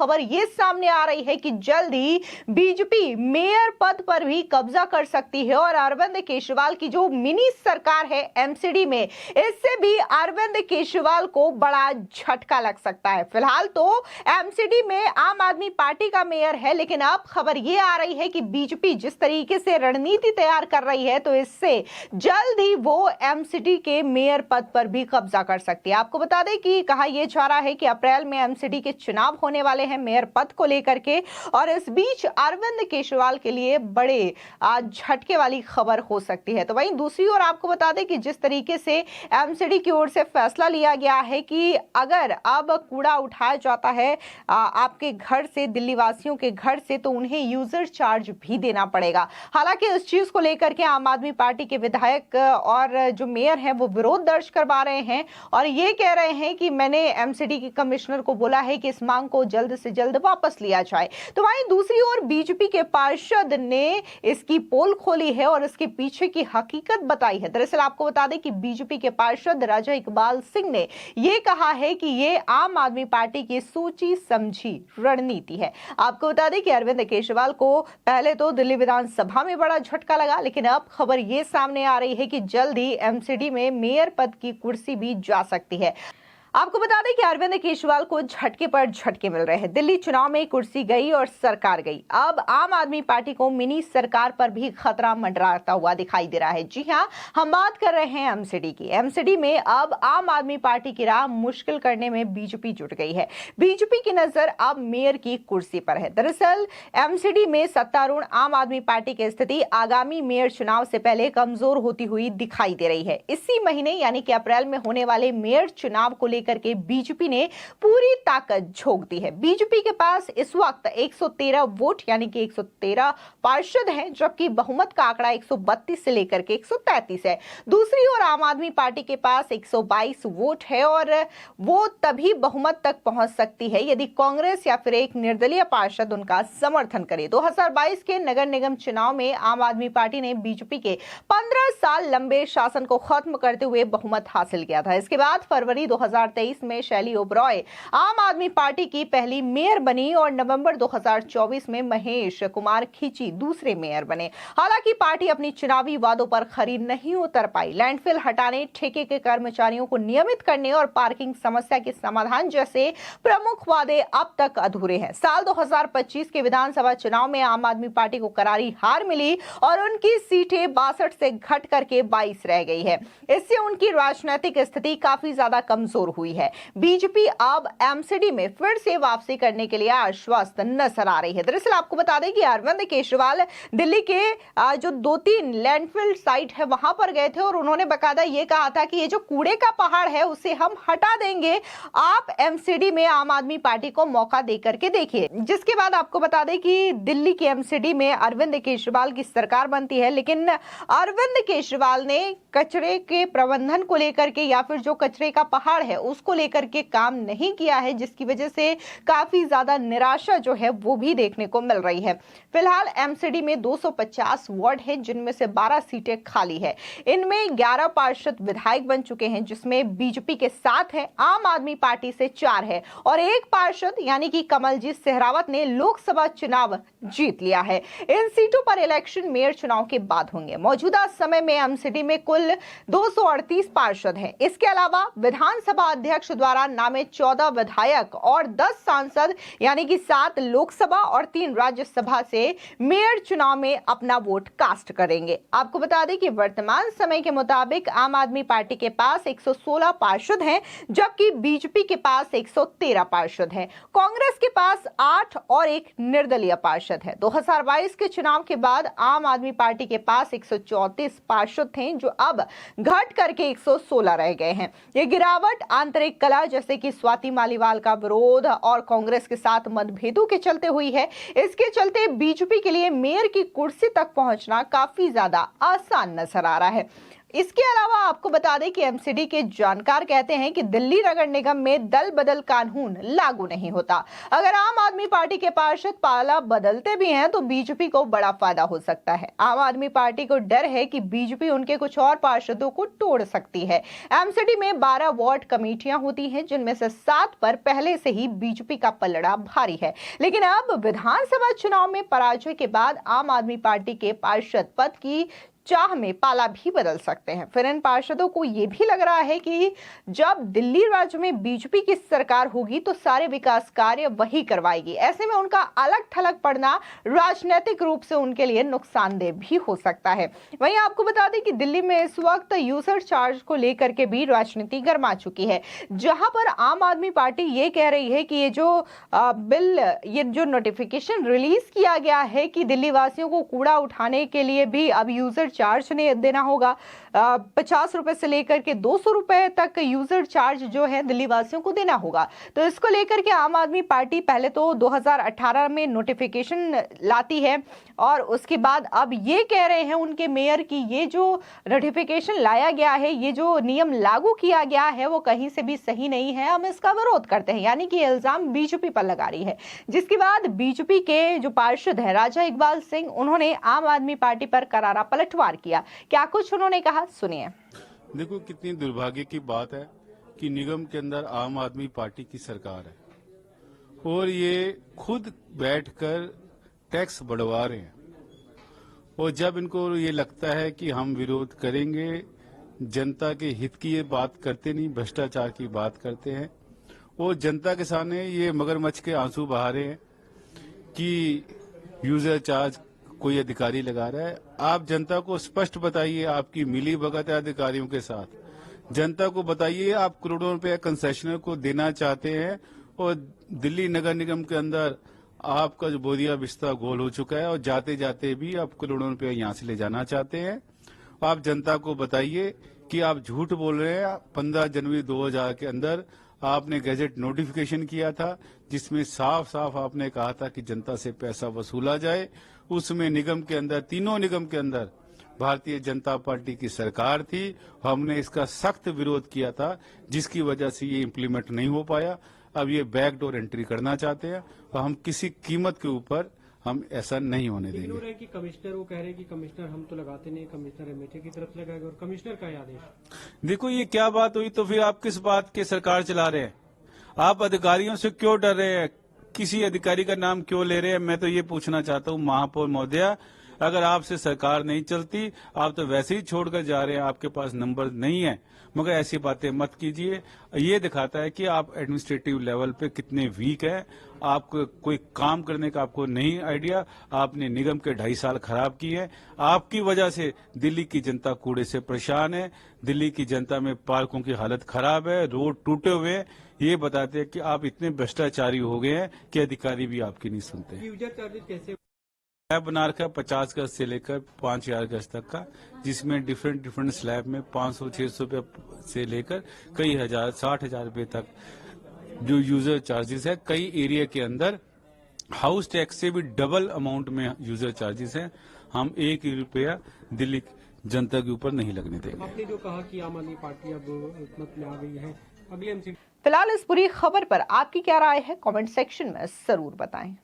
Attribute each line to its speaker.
Speaker 1: खबर ये सामने आ रही है कि जल्द ही बीजेपी मेयर पद पर भी कब्जा कर सकती है और अरविंद केजरीवाल की जो मिनी सरकार है एमसीडी में, इससे भी अरविंद केजरीवाल को बड़ा झटका लग सकता है। फिलहाल तो एमसीडी में आम आदमी पार्टी का मेयर है, लेकिन अब खबर ये आ रही है कि बीजेपी जिस तरीके से रणनीति तैयार कर रही है तो इससे जल्द ही वो एमसीडी के मेयर पद पर भी कब्जा कर सकती है। आपको बता दें कि कहा यह जा रहा है कि अप्रैल में एमसीडी के चुनाव होने वाले हैं मेयर पद को लेकर के, और इस बीच अरविंद केजरीवाल के लिए बड़े झटके वाली खबर हो सकती है। तो वहीं दूसरी ओर आपको बता दें कि जिस तरीके से एमसीडी की ओर से फैसला लिया गया है कि अगर अब कूड़ा उठाया जाता है आपके घर से, दिल्ली वासियों के घर से, तो उन्हें यूजर चार्ज भी देना पड़ेगा। हालांकि इस चीज को लेकर के आम आदमी पार्टी के विधायक और जो मेयर हैं वो विरोध दर्ज करवा रहे हैं और ये कह रहे हैं कि मैंने एमसीडी के कमिश्नर को बोला है कि इस मांग को जल्द से जल्द वापस लिया जाए। तो वहीं दूसरी ओर बीजेपी के पार्षद ने इसकी पोल खोली है और इसके पीछे की हकीकत बताई है। दरअसल आपको बता दें कि बीजेपी के पार्षद राजा इकबाल सिंह ने यह कहा है कि यह आम आदमी पार्टी की सोची समझी रणनीति है। आपको बता दें कि अरविंद केजरीवाल को पहले तो दिल्ली विधानसभा में बड़ा झटका लगा, लेकिन अब खबर यह सामने आ रही है कि जल्द ही एमसीडी में मेयर पद की कुर्सी भी जा सकती है। आपको बता दें कि अरविंद केजरीवाल को झटके पर झटके मिल रहे हैं। दिल्ली चुनाव में कुर्सी गई और सरकार गई। अब आम आदमी पार्टी को मिनी सरकार पर भी खतरा मंडराता हुआ दिखाई दे रहा है। जी हां, हम बात कर रहे हैं एमसीडी की। एमसीडी में अब आम आदमी पार्टी की राह मुश्किल करने में बीजेपी जुट गई है। बीजेपी की नजर अब मेयर की कुर्सी पर है। दरअसल एमसीडी में सत्तारूढ़ आम आदमी पार्टी की स्थिति आगामी मेयर चुनाव से पहले कमजोर होती हुई दिखाई दे रही है। इसी महीने यानी कि अप्रैल में होने वाले मेयर चुनाव को करके बीजेपी ने पूरी ताकत झोंक दी है। बीजेपी के पास इस वक्त 113 वोट यानी कि 113 पार्षद हैं, जबकि बहुमत का आंकड़ा 132 से लेकर के 133 है। दूसरी ओर आम आदमी पार्टी के पास 122 वोट है और वो तभी बहुमत तक पहुंच सकती है यदि कांग्रेस या फिर एक निर्दलीय पार्षद उनका समर्थन करे। 2022 के नगर निगम चुनाव में आम आदमी पार्टी ने बीजेपी के 15 साल लंबे शासन को खत्म करते हुए बहुमत हासिल किया था। इसके बाद फरवरी 2023 में शैली ओबरॉय आम आदमी पार्टी की पहली मेयर बनी और नवंबर 2024 में महेश कुमार खींची दूसरे मेयर बने। हालांकि पार्टी अपनी चुनावी वादों पर खरी नहीं उतर पाई। लैंडफिल हटाने, ठेके के कर्मचारियों को नियमित करने और पार्किंग समस्या के समाधान जैसे प्रमुख वादे अब तक अधूरे हैं। साल 2025 के विधानसभा चुनाव में आम आदमी पार्टी को करारी हार मिली और उनकी सीटें 62 से घट करके 22 रह गई है। इससे उनकी राजनीतिक स्थिति काफी ज्यादा कमजोर हुई है। बीजेपी अब एमसीडी में फिर से वापसी करने के लिए आश्वस्त नजर आ रही है। दरअसल आपको बता दें कि अरविंद केजरीवाल दिल्ली के जो 2-3 लैंडफिल साइट है वहां पर गए थे और उन्होंने बकायदा ये कहा था कि ये जो कूड़े का पहाड़ है उसे हम हटा देंगे, आप एमसीडी में आम आदमी पार्टी को मौका देकर के देखिए। जिसके बाद आपको बता दें कि दिल्ली की एमसीडी में अरविंद केजरीवाल की सरकार बनती है, लेकिन अरविंद केजरीवाल ने कचरे के प्रबंधन को लेकर के या फिर जो कचरे का पहाड़ है उसको लेकर के काम नहीं किया है, जिसकी वजह से काफी ज्यादा निराशा जो है वो भी देखने को मिल रही है। फिलहाल एमसीडी में 250 वार्ड है, जिनमें से 12 सीटें खाली है। इनमें 11 पार्षद विधायक बन चुके हैं, जिसमें बीजेपी के 7 है, आम आदमी पार्टी से 4 है और एक पार्षद यानी कि कमलजीत सेहरावत ने लोकसभा चुनाव जीत लिया है। इन सीटों पर इलेक्शन मेयर चुनाव के बाद होंगे। मौजूदा समय में एमसीडी में कुल 238 पार्षद हैं। इसके अलावा विधानसभा अध्यक्ष द्वारा नामित 14 विधायक और 10 सांसद यानी कि 7 लोकसभा और 3 राज्यसभा से मेयर चुनाव में अपना वोट कास्ट करेंगे। आपको बता दें कि वर्तमान समय के मुताबिक आम आदमी पार्टी के पास 116 पार्षद हैं, जबकि बीजेपी के पास 113 पार्षद हैं। कांग्रेस के पास 8 और एक निर्दलीय पार्षद है। 2022 के चुनाव के बाद आम आदमी पार्टी के पास 134 पार्षद थे, जो अब घट करके 116 रह गए हैं। ये गिरावट आंतरिक कला जैसे कि स्वाति मालीवाल का विरोध और कांग्रेस के साथ मतभेदों के चलते हुई है। इसके चलते बीजेपी के लिए मेयर की कुर्सी तक पहुंचना काफी ज्यादा आसान नजर आ रहा है। इसके अलावा आपको बता दें कि एमसीडी के जानकार कहते हैं कि दिल्ली नगर निगम में दल बदल कानून लागू नहीं होता। अगर आम आदमी पार्टी के पार्षद पाला बदलते भी हैं तो बीजेपी को बड़ा फायदा हो सकता है। आम आदमी पार्टी को डर है कि बीजेपी उनके कुछ और पार्षदों को तोड़ सकती है। एमसीडी में 12 वार्ड कमेटियां होती हैं, जिनमें से 7 पर पहले से ही बीजेपी का पलड़ा भारी है। लेकिन अब विधानसभा चुनाव में पराजय के बाद आम आदमी पार्टी के पार्षद पद की चाह में पाला भी बदल सकते हैं। फिर इन पार्षदों को यह भी लग रहा है कि जब दिल्ली राज्य में बीजेपी की सरकार होगी तो सारे विकास कार्य वही करवाएगी। ऐसे में उनका अलग थलग पड़ना राजनीतिक रूप से उनके लिए नुकसानदेह भी हो सकता है। वहीं आपको बता दें कि दिल्ली में इस वक्त यूजर चार्ज को लेकर के भी राजनीति गर्मा चुकी है, जहां पर आम आदमी पार्टी ये कह रही है कि ये जो नोटिफिकेशन रिलीज किया गया है कि दिल्ली वासियों को कूड़ा उठाने के लिए भी अब यूजर चार्ज नहीं देना होगा। 50 रुपए से लेकर के 200 रुपए तक यूजर चार्ज जो है दिल्ली वासियों को देना होगा। तो इसको लेकर के आम आदमी पार्टी पहले तो 2018 में नोटिफिकेशन लाती है और उसके बाद अब ये कह रहे हैं उनके मेयर की ये जो नोटिफिकेशन लाया गया है, ये जो नियम लागू किया गया है वो कहीं से भी सही नहीं है, हम इसका विरोध करते हैं। यानी कि इल्जाम बीजेपी पर लगा रही है। जिसके बाद बीजेपी के जो पार्षद है राजा इकबाल सिंह, उन्होंने आम आदमी पार्टी पर करारा पलटवार किया। क्या कुछ उन्होंने कहा, सुनिए।
Speaker 2: देखो कितनी दुर्भाग्य की बात है कि निगम के अंदर आम आदमी पार्टी की सरकार है और ये खुद बैठकर टैक्स बढ़वा रहे हैं। और जब इनको ये लगता है कि हम विरोध करेंगे, जनता के हित की ये बात करते नहीं, भ्रष्टाचार की बात करते हैं और जनता के सामने ये मगरमच्छ के आंसू बहा रहे हैं कि यूजर चार्ज कोई अधिकारी लगा रहा है। आप जनता को स्पष्ट बताइए, आपकी मिली भगत है अधिकारियों के साथ। जनता को बताइए आप करोड़ों रुपए कंसेशनर को देना चाहते हैं और दिल्ली नगर निगम के अंदर आपका जो बोरिया बिस्तर गोल हो चुका है और जाते जाते भी आप करोड़ों रुपए यहां से ले जाना चाहते हैं। आप जनता को बताइए कि आप झूठ बोल रहे हैं। 15 जनवरी 2000 के अंदर आपने गैजेट नोटिफिकेशन किया था जिसमें साफ साफ आपने कहा था कि जनता से पैसा वसूला जाए। उसमें निगम के अंदर, तीनों निगम के अंदर भारतीय जनता पार्टी की सरकार थी। हमने इसका सख्त विरोध किया था, जिसकी वजह से ये इम्प्लीमेंट नहीं हो पाया। अब ये बैकडोर एंट्री करना चाहते हैं और हम किसी कीमत के ऊपर हम ऐसा नहीं होने देंगे।
Speaker 3: कि कमिश्नर वो कह रहे हैं कि कमिश्नर हम तो लगाते नहीं, कमिश्नर एमएचए की तरफ से लगाएगा और कमिश्नर का आदेश।
Speaker 2: देखो ये क्या बात हुई, तो फिर आप किस बात की सरकार चला रहे हैं? आप अधिकारियों से क्यों डर रहे हैं? किसी अधिकारी का नाम क्यों ले रहे हैं? मैं तो ये पूछना चाहता हूँ महापौर महोदया, अगर आपसे सरकार नहीं चलती, आप तो वैसे ही छोड़कर जा रहे हैं, आपके पास नंबर नहीं है। मगर ऐसी बातें मत कीजिए। ये दिखाता है कि आप एडमिनिस्ट्रेटिव लेवल पे कितने वीक है। आपको कोई काम करने का आपको नहीं आइडिया। आपने निगम के 2.5 साल खराब किए हैं। आपकी वजह से दिल्ली की जनता कूड़े से परेशान है। दिल्ली की जनता में पार्कों की हालत खराब है, रोड टूटे हुए हैं। ये बताते हैं कि आप इतने भ्रष्टाचारी हो गए हैं कि अधिकारी भी आपकी नहीं सुनते।
Speaker 3: यूजर चार्जेस कैसे
Speaker 2: स्लैब बना रखा है 50 गज से लेकर 5000 गज तक का, जिसमें डिफरेंट स्लैब में 500-600 रुपये से लेकर कई हजार 60,000 रुपये तक जो यूजर चार्जेस है। कई एरिया के अंदर हाउस टैक्स से भी डबल अमाउंट में यूजर चार्जेस है। हम 1 रुपया दिल्ली जनता के ऊपर नहीं लगने देंगे।
Speaker 3: आपने जो कहा कि आम आदमी पार्टी अब हुकूमत में आ गई है, अगले एमसीडी।
Speaker 1: फिलहाल इस पूरी खबर पर आपकी क्या राय है, कमेंट सेक्शन में जरूर बताएं।